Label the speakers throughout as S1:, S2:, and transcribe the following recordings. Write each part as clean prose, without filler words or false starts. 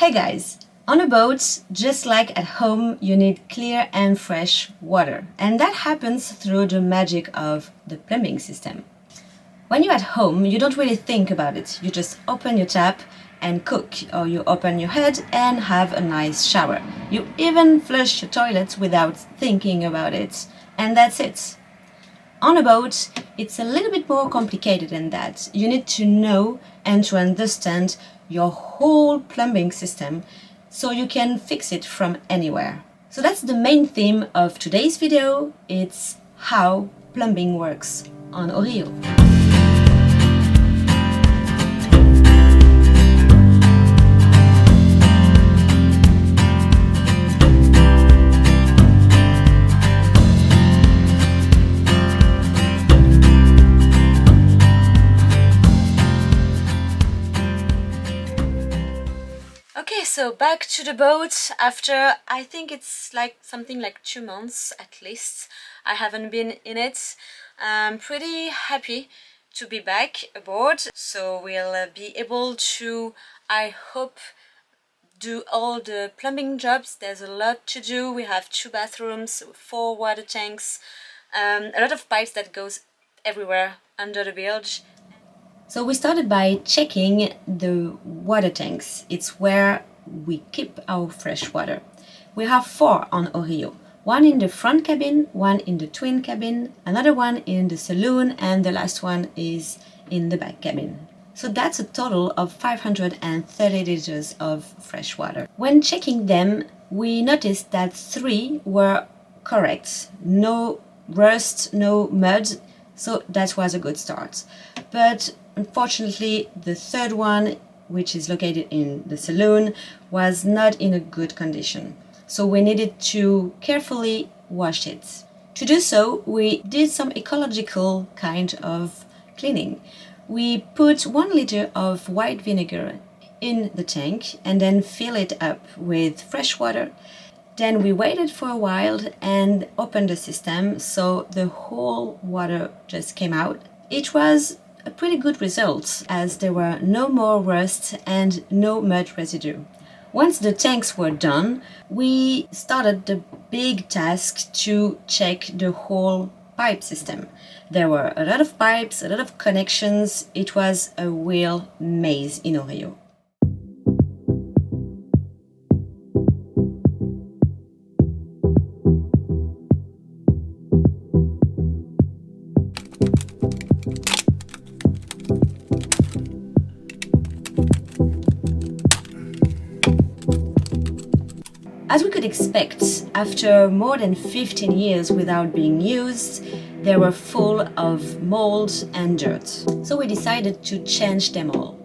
S1: Hey guys! On a boat, just like at home, you need clear and fresh water. And that happens through the magic of the plumbing system. When you're at home, you don't really think about it. You just open your tap and cook, or you open your head and have a nice shower. You even flush your toilet without thinking about it. And that's it. On a boat, it's a little bit more complicated than that. You need to know and to understand your whole plumbing system so you can fix it from anywhere. So that's the main theme of today's video. It's how plumbing works on ORIYO. Okay, so back to the boat after, I think it's like something like 2 months at least. I haven't been in it. I'm pretty happy to be back aboard. So we'll be able to, I hope, do all the plumbing jobs. There's a lot to do. We have 2 bathrooms, 4 water tanks, a lot of pipes that goes everywhere under the bilge. So we started by checking the water tanks. It's where we keep our fresh water. We have 4 on ORIYO. 1 in the front cabin, 1 in the twin cabin, another one in the saloon, and the last one is in the back cabin. So that's a total of 530 liters of fresh water. When checking them, we noticed that 3 were correct. No rust, no mud, so that was a good start. But unfortunately, the 3rd one, which is located in the saloon, was not in a good condition. So we needed to carefully wash it. To do so, we did some ecological kind of cleaning. We put 1 liter of white vinegar in the tank and then fill it up with fresh water. Then we waited for a while and opened the system, so the whole water just came out. It was a pretty good result, as there were no more rust and no mud residue. Once the tanks were done, we started the big task to check the whole pipe system. There were a lot of pipes, a lot of connections. It was a real maze in ORIYO. As we could expect, after more than 15 years without being used, they were full of mold and dirt. So we decided to change them all.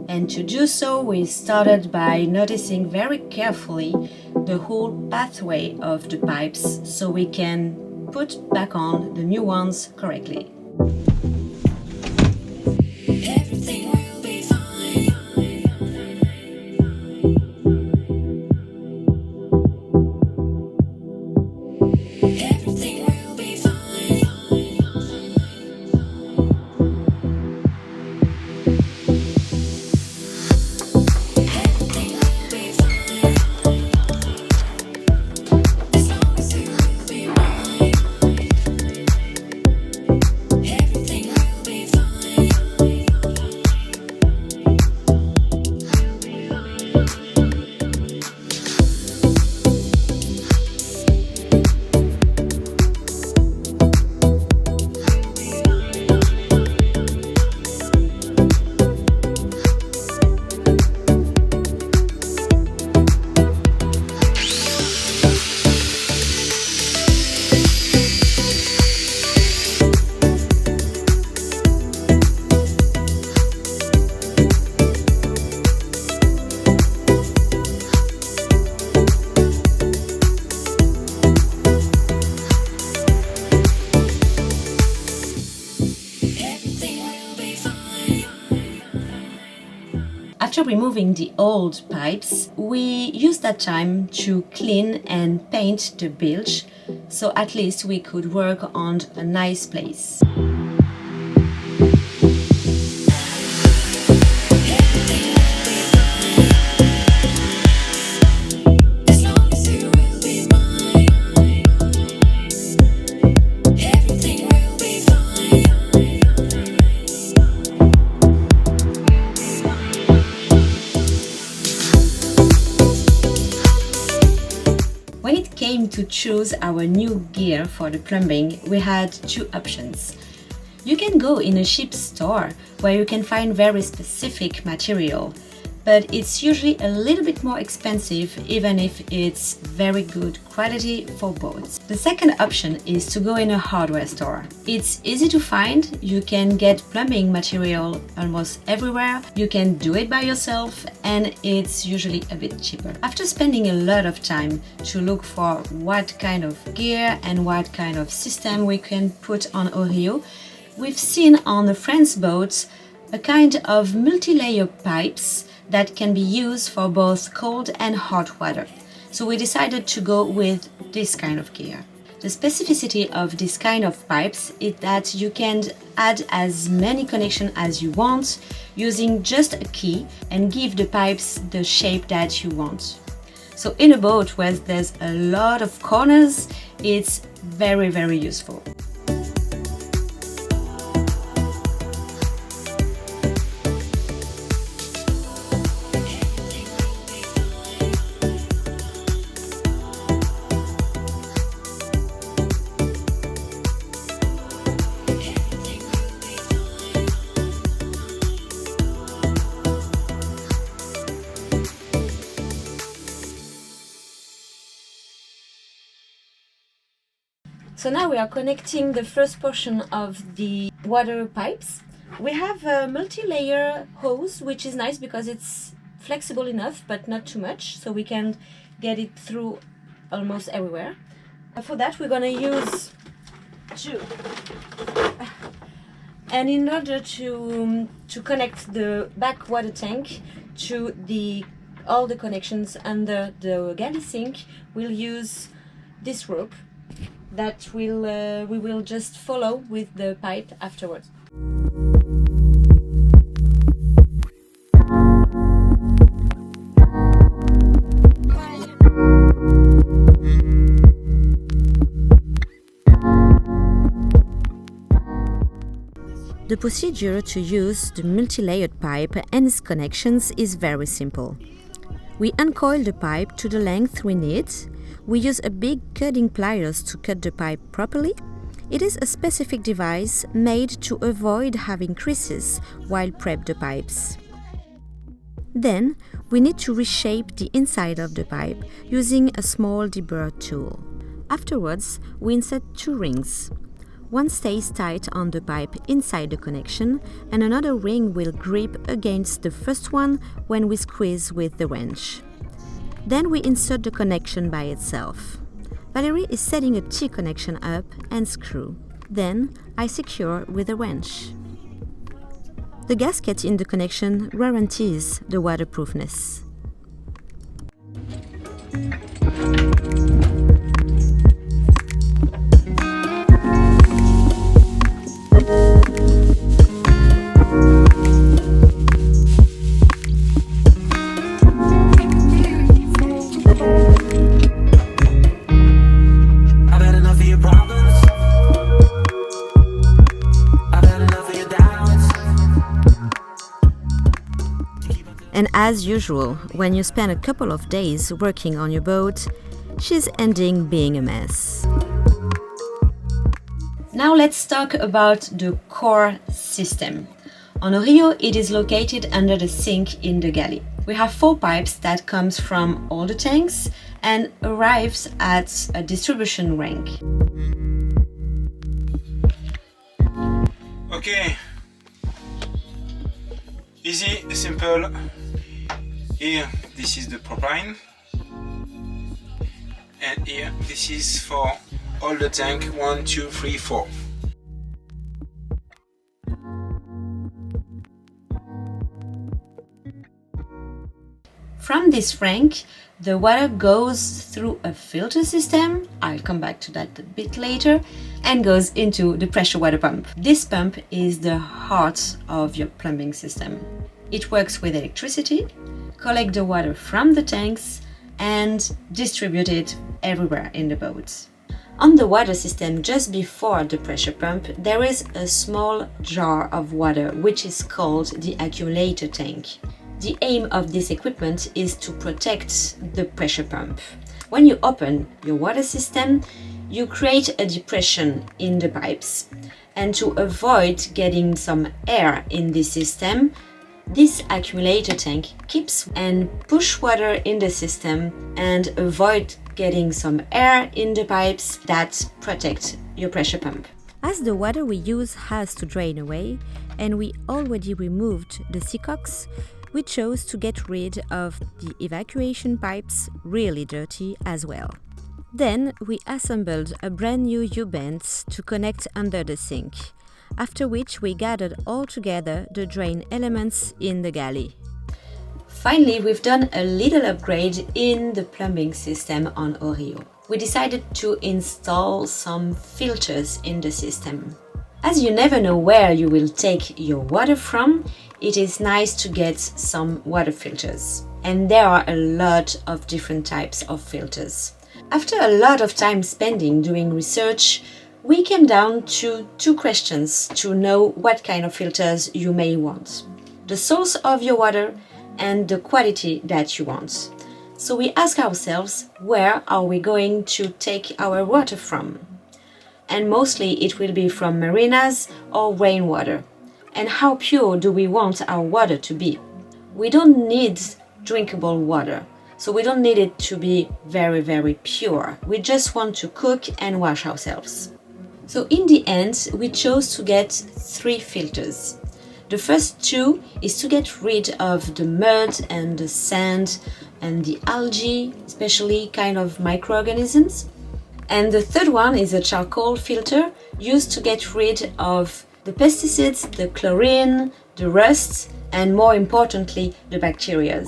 S1: And to do so, we started by noticing very carefully the whole pathway of the pipes so we can put back on the new ones correctly. After removing the old pipes, we used that time to clean and paint the bilge, so at least we could work on a nice place. to choose our new gear for the plumbing, we had two options. You can go in a cheap store where you can find very specific material, but it's usually a little bit more expensive even if it's very good quality for boats. The second option is to go in a hardware store. It's easy to find, you can get plumbing material almost everywhere, you can do it by yourself, and it's usually a bit cheaper. After spending a lot of time to look for what kind of gear and what kind of system we can put on ORIYO, we've seen on a friend's boat a kind of multi-layer pipes that can be used for both cold and hot water. So we decided to go with this kind of gear. The specificity of this kind of pipes is that you can add as many connections as you want using just a key and give the pipes the shape that you want. So in a boat where there's a lot of corners, it's very, very useful. So now we are connecting the first portion of the water pipes. We have a multi-layer hose, which is nice because it's flexible enough but not too much, so we can get it through almost everywhere. For that we're gonna use two. And in order to connect the back water tank to all the connections under the galley sink, we'll use this rope that we will just follow with the pipe afterwards. The procedure to use the multi-layered pipe and its connections is very simple. We uncoil the pipe to the length we need. We use a big cutting pliers to cut the pipe properly. It is a specific device made to avoid having creases while prep the pipes. Then we need to reshape the inside of the pipe using a small deburr tool. Afterwards, we insert two rings. One stays tight on the pipe inside the connection, and another ring will grip against the first one when we squeeze with the wrench. Then we insert the connection by itself. Valéry is setting a T-connection up and screw. Then I secure with a wrench. The gasket in the connection guarantees the waterproofness. And as usual, when you spend a couple of days working on your boat, she's ending being a mess. Now let's talk about the core system. On ORIYO, it is located under the sink in the galley. We have 4 pipes that comes from all the tanks and arrives at a distribution rank.
S2: Okay, easy, simple. Here, this is the propane, and here, this is for all the tank 1, 2, 3, 4.
S1: From this rank, the water goes through a filter system, I'll come back to that a bit later, and goes into the pressure water pump. This pump is the heart of your plumbing system. It works with electricity, collects the water from the tanks, and distribute it everywhere in the boat. On the water system just before the pressure pump, there is a small jar of water which is called the accumulator tank. The aim of this equipment is to protect the pressure pump. When you open your water system, you create a depression in the pipes. And to avoid getting some air in the system, this accumulator tank keeps and push water in the system and avoid getting some air in the pipes that protect your pressure pump.
S3: As the water we use has to drain away, and we already removed the seacocks, we chose to get rid of the evacuation pipes, really dirty as well. Then we assembled a brand new U-bend to connect under the sink, after which we gathered all together the drain elements in the galley.
S1: Finally, we've done a little upgrade in the plumbing system on ORIYO. We decided to install some filters in the system. As you never know where you will take your water from, it is nice to get some water filters. And there are a lot of different types of filters. After a lot of time spending doing research, we came down to 2 questions to know what kind of filters you may want. The source of your water and the quality that you want. So we ask ourselves, where are we going to take our water from? And mostly it will be from marinas or rainwater. And how pure do we want our water to be? We don't need drinkable water, so we don't need it to be very, very pure. We just want to cook and wash ourselves. So in the end, we chose to get 3 filters. The first 2 is to get rid of the mud and the sand and the algae, especially kind of microorganisms. And the third one is a charcoal filter used to get rid of the pesticides, the chlorine, the rust, and more importantly, the bacteria.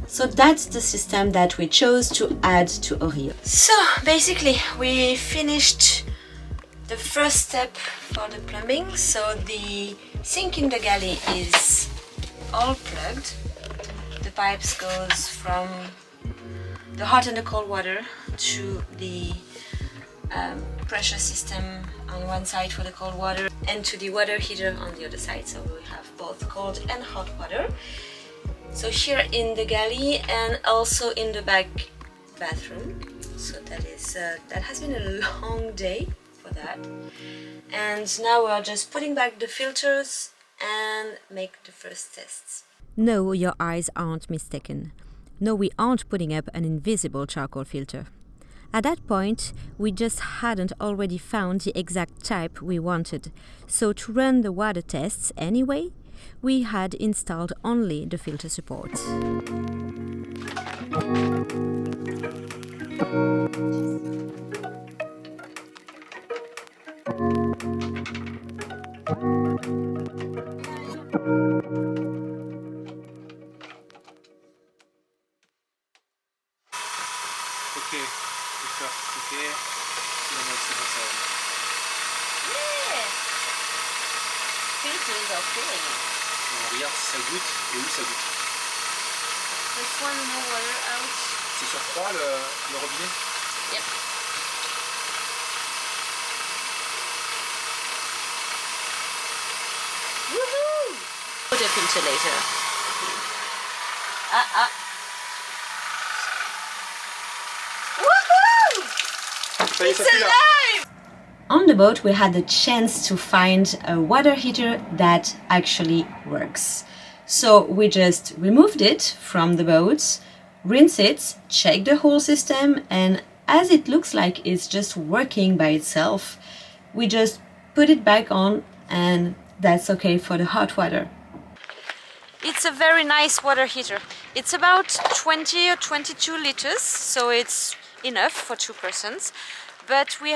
S1: So that's the system that we chose to add to ORIYO. So basically, we finished the first step for the plumbing. So the sink in the galley is all plugged. The pipes goes from the hot and the cold water to the pressure system on one side for the cold water and to the water heater on the other side. So we have both cold and hot water. So here in the galley and also in the back bathroom. So that has been a long day for that. And now we're just putting back the filters and make the first tests.
S3: No, your eyes aren't mistaken. No, we aren't putting up an invisible charcoal filter. At that point, we just hadn't already found the exact type we wanted, so to run the water tests anyway, we had installed only the filter support.
S2: Ok, il faut faire piquer, sinon c'est bon ça.
S1: Yes! Filters are filling it.
S2: On regarde si ça goûte et où ça goûte.
S1: Just one more water out.
S2: C'est sur froid le robinet?
S1: Yep. Woohoo! Put a filter later. Woohoo!
S2: Ça y est, ça
S1: It's
S2: fait là.
S1: alive! On the boat, we had the chance to find a water heater that actually works. So we just removed it from the boat, rinse it, check the whole system, and as it looks like it's just working by itself, we just put it back on, and that's okay for the hot water. It's a very nice water heater. It's about 20 or 22 liters, so it's enough for 2 persons. But we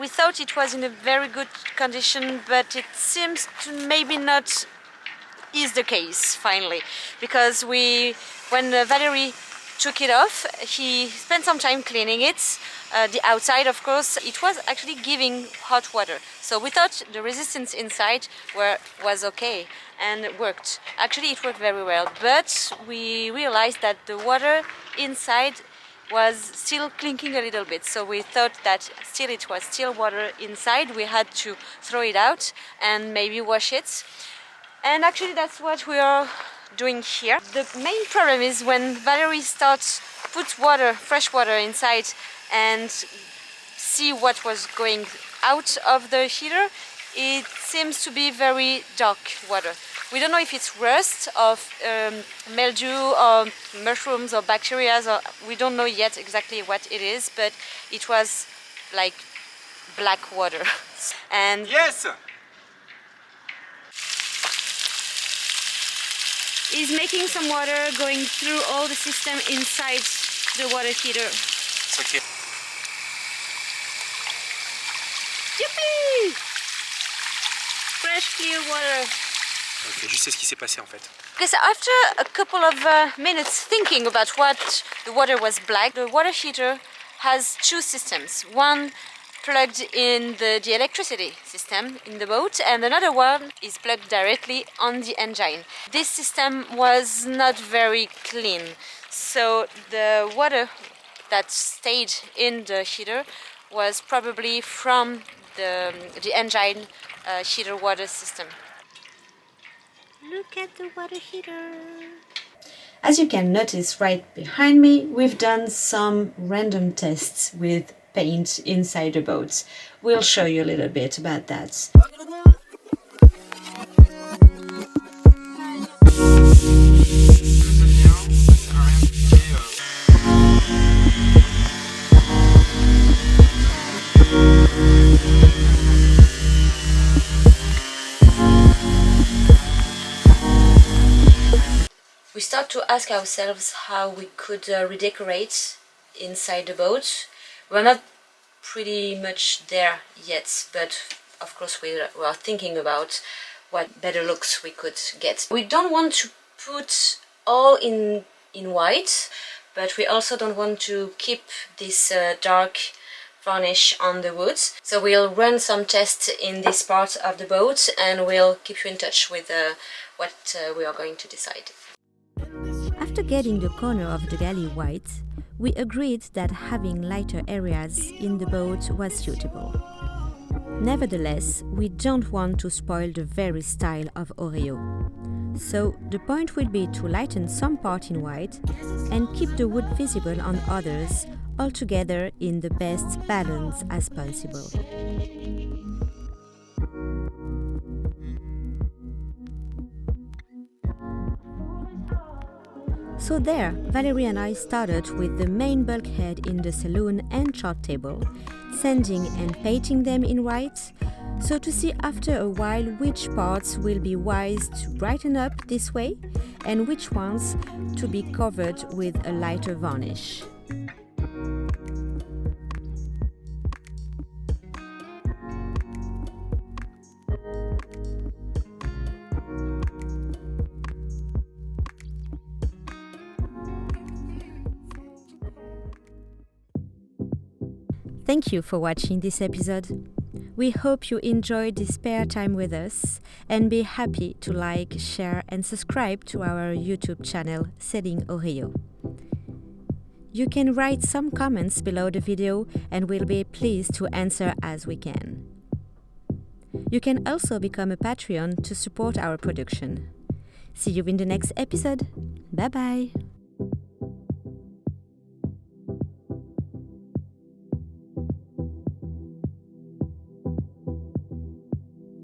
S1: thought it was in a very good condition, but it seems to maybe not is the case finally, because when Valery took it off, he spent some time cleaning it. The outside, of course, it was actually giving hot water. So we thought the resistance inside was okay and worked. Actually, it worked very well, but we realized that the water inside was still clinking a little bit. So we thought that still it was still water inside. We had to throw it out and maybe wash it. And actually that's what we are doing here. The main problem is when Valery starts put water, fresh water inside and see what was going out of the heater, it seems to be very dark water. We don't know if it's rust of mildew or mushrooms or bacteria, or we don't know yet exactly what it is, but it was like black water. And
S2: Yes!
S1: he's making some water going through all the system inside the water heater.
S2: It's okay.
S1: Yippee! Fresh clear water.
S2: Ok, je sais ce qui s'est passé en fait.
S1: Because after a couple of minutes thinking about what the water was black, the water heater has two systems. One plugged in the electricity system in the boat, and another one is plugged directly on the engine. This system was not very clean, so the water that stayed in the heater was probably from the engine heater water system. Look at the water heater. As you can notice right behind me, we've done some random tests with paint inside the boat. We'll show you a little bit about that. We start to ask ourselves how we could redecorate inside the boat. We're not pretty much there yet, but of course we are thinking about what better looks we could get. We don't want to put all in white, but we also don't want to keep this dark varnish on the woods. So we'll run some tests in this part of the boat and we'll keep you in touch with what we are going to decide.
S3: After getting the corner of the galley white, we agreed that having lighter areas in the boat was suitable. Nevertheless, we don't want to spoil the very style of ORIYO. So the point will be to lighten some part in white and keep the wood visible on others, altogether in the best balance as possible. So there, Valéry and I started with the main bulkhead in the saloon and chart table, sanding and painting them in white, so to see after a while which parts will be wise to brighten up this way and which ones to be covered with a lighter varnish. Thank you for watching this episode. We hope you enjoyed this spare time with us and be happy to like, share and subscribe to our YouTube channel Sailing ORIYO. You can write some comments below the video and we'll be pleased to answer as we can. You can also become a Patreon to support our production. See you in the next episode. Bye bye!